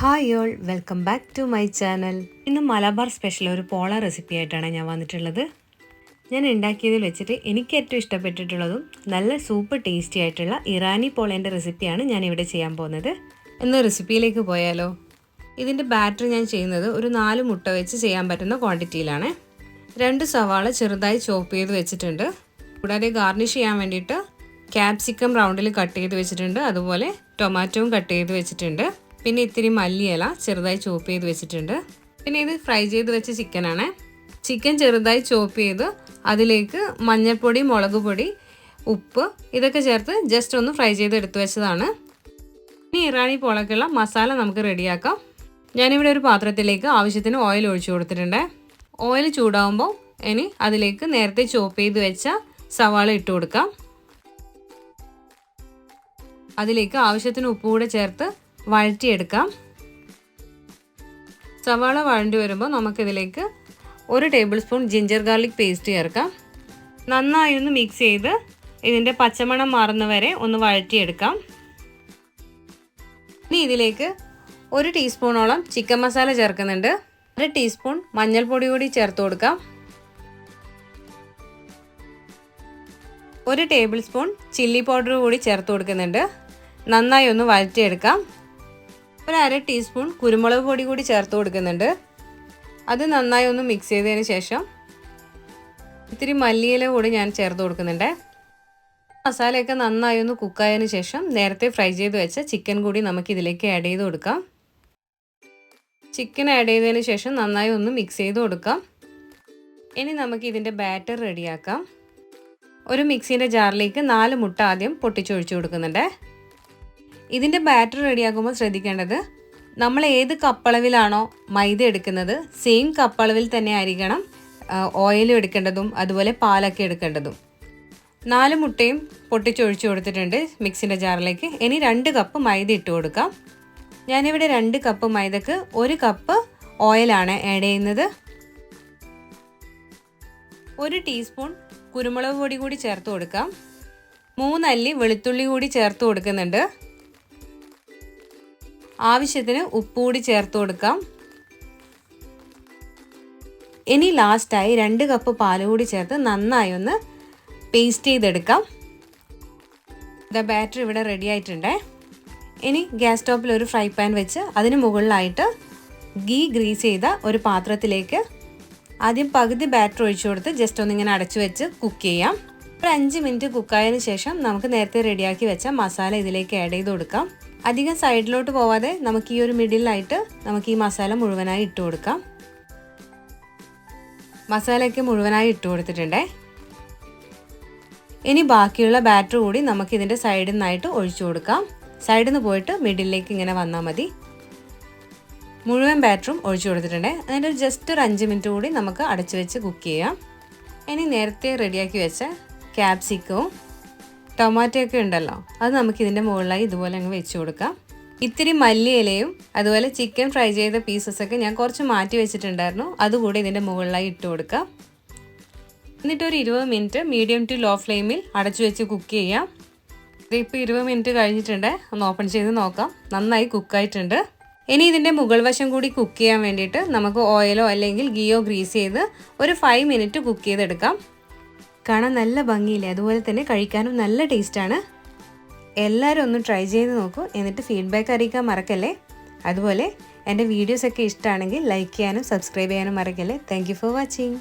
Hi all, welcome back to my channel. ഇന്ന് Malabar special ഒരു പോള റെസിപ്പി ആയിട്ടാണ് ഞാൻ വന്നിട്ടുള്ളത്. ഞാൻ ഉണ്ടാക്കിയതിൽ വെച്ചിട്ട് എനിക്ക് ഏറ്റവും ഇഷ്ടപ്പെട്ടിട്ടുള്ളതും നല്ല സൂപ്പർ ടേസ്റ്റി ആയിട്ടുള്ള ഇറാനി പോളേൻ്റെ റെസിപ്പിയാണ് ഞാനിവിടെ ചെയ്യാൻ പോകുന്നത്. എന്ന റെസിപ്പിയിലേക്ക് പോയാലോ? ഇതിൻ്റെ ബാറ്റർ ഞാൻ ചെയ്യുന്നത് ഒരു 4 മുട്ട വെച്ച് ചെയ്യാൻ പറ്റുന്ന ക്വാണ്ടിറ്റിയിലാണ്. 2 സവാള ചെറുതായി ചോപ്പ് ചെയ്ത് വെച്ചിട്ടുണ്ട്. കൂടാതെ ഗാർണിഷ് ചെയ്യാൻ വേണ്ടിയിട്ട് ക്യാപ്സിക്കം റൗണ്ടിൽ കട്ട് ചെയ്ത് വെച്ചിട്ടുണ്ട്. അതുപോലെ ടൊമാറ്റോയും കട്ട് ചെയ്ത് വെച്ചിട്ടുണ്ട്. പിന്നെ ഇത്തിരി മല്ലിയില ചെറുതായി ചോപ്പ് ചെയ്ത് വെച്ചിട്ടുണ്ട്. പിന്നെ ഇത് ഫ്രൈ ചെയ്ത് വെച്ച ചിക്കനാണ്. ചിക്കൻ ചെറുതായി ചോപ്പ് ചെയ്ത് അതിലേക്ക് മഞ്ഞൾപ്പൊടി, മുളക് പൊടി, ഉപ്പ് ഇതൊക്കെ ചേർത്ത് ജസ്റ്റ് ഒന്ന് ഫ്രൈ ചെയ്ത് എടുത്തു വെച്ചതാണ്. ഇനി ഇറാനി പോളക്കുള്ള മസാല നമുക്ക് റെഡിയാക്കാം. ഞാനിവിടെ ഒരു പാത്രത്തിലേക്ക് ആവശ്യത്തിന് ഓയിൽ ഒഴിച്ചു കൊടുത്തിട്ടുണ്ട്. ഓയിൽ ചൂടാകുമ്പോൾ ഇനി അതിലേക്ക് നേരത്തെ ചോപ്പ് ചെയ്ത് വെച്ച സവാള ഇട്ട് കൊടുക്കാം. അതിലേക്ക് ആവശ്യത്തിന് ഉപ്പ് കൂടെ ചേർത്ത് വഴറ്റിയെടുക്കാം. സവാള വഴണ്ടി വരുമ്പോൾ നമുക്കിതിലേക്ക് 1 table spoon ginger garlic paste ചേർക്കാം. നന്നായി ഒന്ന് മിക്സ് ചെയ്ത് ഇതിൻ്റെ പച്ചമണം മാറുന്നവരെ ഒന്ന് വഴറ്റിയെടുക്കാം. ഇനി ഇതിലേക്ക് 1 ടീസ്പൂണോളം ചിക്കൻ മസാല ചേർക്കുന്നുണ്ട്. 1 ടീസ്പൂൺ മഞ്ഞൾപ്പൊടി കൂടി ചേർത്ത് കൊടുക്കാം. 1 ടേബിൾ സ്പൂൺ ചില്ലി പൗഡർ കൂടി ചേർത്ത് കൊടുക്കുന്നുണ്ട്. നന്നായി ഒന്ന് വഴറ്റിയെടുക്കാം. 1/2 ടീസ്പൂൺ കുരുമുളക് പൊടി കൂടി ചേർത്ത് കൊടുക്കുന്നുണ്ട്. അത് നന്നായി ഒന്ന് മിക്സ് ചെയ്തതിന് ശേഷം ഇത്തിരി മല്ലിയില കൂടി ഞാൻ ചേർത്ത് കൊടുക്കുന്നുണ്ട്. മസാലയൊക്കെ നന്നായി ഒന്ന് കുക്കായതിനു ശേഷം നേരത്തെ ഫ്രൈ ചെയ്ത് വെച്ച ചിക്കൻ കൂടി നമുക്ക് ഇതിലേക്ക് ആഡ് ചെയ്ത് കൊടുക്കാം. ചിക്കൻ ആഡ് ചെയ്തതിന് ശേഷം നന്നായി ഒന്ന് മിക്സ് ചെയ്ത് കൊടുക്കാം. ഇനി നമുക്ക് ഇതിൻ്റെ ബാറ്റർ റെഡിയാക്കാം. ഒരു മിക്സിൻ്റെ ജാറിലേക്ക് 4 മുട്ട ആദ്യം പൊട്ടിച്ചൊഴിച്ചു കൊടുക്കുന്നുണ്ട്. ഇതിൻ്റെ ബാറ്റർ റെഡിയാക്കുമ്പോൾ ശ്രദ്ധിക്കേണ്ടത്, നമ്മൾ ഏത് കപ്പളവിലാണോ മൈദ എടുക്കുന്നത് സെയിം കപ്പളവിൽ തന്നെ ആയിരിക്കണം ഓയിലും എടുക്കേണ്ടതും അതുപോലെ പാലൊക്കെ എടുക്കേണ്ടതും. 4 മുട്ടയും പൊട്ടിച്ചൊഴിച്ചു കൊടുത്തിട്ടുണ്ട് മിക്സിൻ്റെ ജാറിലേക്ക്. ഇനി 2 കപ്പ് മൈദ ഇട്ട് കൊടുക്കാം. ഞാനിവിടെ 2 കപ്പ് മൈദക്ക് 1 കപ്പ് ഓയിലാണ് ആഡ് ചെയ്യുന്നത്. 1 ടീസ്പൂൺ കുരുമുളക് പൊടി കൂടി ചേർത്ത് കൊടുക്കാം. 3 അല്ലി വെളുത്തുള്ളി കൂടി ചേർത്ത് കൊടുക്കുന്നുണ്ട്. ആവശ്യത്തിന് ഉപ്പ് കൂടി ചേർത്ത് കൊടുക്കാം. ഇനി ലാസ്റ്റായി 2 കപ്പ് പാൽ കൂടി ചേർത്ത് നന്നായി ഒന്ന് പേസ്റ്റ് ചെയ്തെടുക്കാം. ബാറ്റർ ഇവിടെ റെഡി ആയിട്ടുണ്ട്. ഇനി ഗ്യാസ് സ്റ്റോപ്പിൽ ഒരു ഫ്രൈ പാൻ വെച്ച് അതിന് മുകളിലായിട്ട് ഗീ ഗ്രീസ് ചെയ്ത ഒരു പാത്രത്തിലേക്ക് ആദ്യം പകുതി ബാറ്റർ ഒഴിച്ചു കൊടുത്ത് ജസ്റ്റ് ഒന്നിങ്ങനെ അടച്ചു വെച്ച് കുക്ക് ചെയ്യാം. ഒരു 5 മിനിറ്റ് കുക്കായതിനു ശേഷം നമുക്ക് നേരത്തെ റെഡിയാക്കി വെച്ച മസാല ഇതിലേക്ക് ആഡ് ചെയ്ത് കൊടുക്കാം. അധികം സൈഡിലോട്ട് പോവാതെ നമുക്ക് ഈ ഒരു മിഡിലായിട്ട് നമുക്ക് ഈ മസാല മുഴുവനായി ഇട്ട് കൊടുക്കാം. മസാലയൊക്കെ മുഴുവനായി ഇട്ട് കൊടുത്തിട്ടുണ്ട്. ഇനി ബാക്കിയുള്ള ബാറ്റർ കൂടി നമുക്ക് ഇതിൻ്റെ സൈഡിൽ നിന്നായിട്ട് ഒഴിച്ചു കൊടുക്കാം. സൈഡിൽ നിന്ന് പോയിട്ട് മിഡിലേക്ക് ഇങ്ങനെ വന്നാൽ മതി. മുഴുവൻ ബാറ്ററും ഒഴിച്ചു കൊടുത്തിട്ടുണ്ട്. അതിൻ്റെ ജസ്റ്റ് ഒരു 5 മിനിറ്റ് കൂടി നമുക്ക് അടച്ചു വെച്ച് കുക്ക് ചെയ്യാം. ഇനി നേരത്തെ റെഡിയാക്കി വെച്ച ക്യാപ്സിക്കവും ടൊമാറ്റോ ഉണ്ടല്ലോ, അത് നമുക്ക് ഇതിൻ്റെ മുകളിലായി ഇതുപോലെ അങ്ങ് വെച്ച് കൊടുക്കാം. ഇത്തിരി മല്ലിയിലയും അതുപോലെ ചിക്കൻ ഫ്രൈ ചെയ്ത പീസസൊക്കെ ഞാൻ കുറച്ച് മാറ്റി വെച്ചിട്ടുണ്ടായിരുന്നു, അതുകൂടി ഇതിൻ്റെ മുകളിലായി ഇട്ട് കൊടുക്കാം. എന്നിട്ട് ഒരു 20 മിനിറ്റ് മീഡിയം ടു ലോ ഫ്ലെയിമിൽ അടച്ചു വെച്ച് കുക്ക് ചെയ്യാം. ഇതിപ്പോൾ 20 മിനിറ്റ് കഴിഞ്ഞിട്ടുണ്ട്. ഒന്ന് ഓപ്പൺ ചെയ്ത് നോക്കാം. നന്നായി കുക്കായിട്ടുണ്ട്. ഇനി ഇതിൻ്റെ മുകൾ വശം കൂടി കുക്ക് ചെയ്യാൻ വേണ്ടിയിട്ട് നമുക്ക് ഓയിലോ അല്ലെങ്കിൽ ഗീയോ ഗ്രീസ് ചെയ്ത് ഒരു 5 മിനിറ്റ് കുക്ക് ചെയ്തെടുക്കാം. കാണാൻ നല്ല ഭംഗിയില്ലേ, അതുപോലെ തന്നെ കഴിക്കാനും നല്ല ടേസ്റ്റാണ്. എല്ലാവരും ഒന്ന് ട്രൈ ചെയ്ത് നോക്കൂ. എന്നിട്ട് ഫീഡ്ബാക്ക് അറിയിക്കാൻ മറക്കല്ലേ. അതുപോലെ എൻ്റെ വീഡിയോസൊക്കെ ഇഷ്ടമാണെങ്കിൽ ലൈക്ക് ചെയ്യാനും സബ്സ്ക്രൈബ് ചെയ്യാനും മറക്കല്ലേ. Thank you for watching.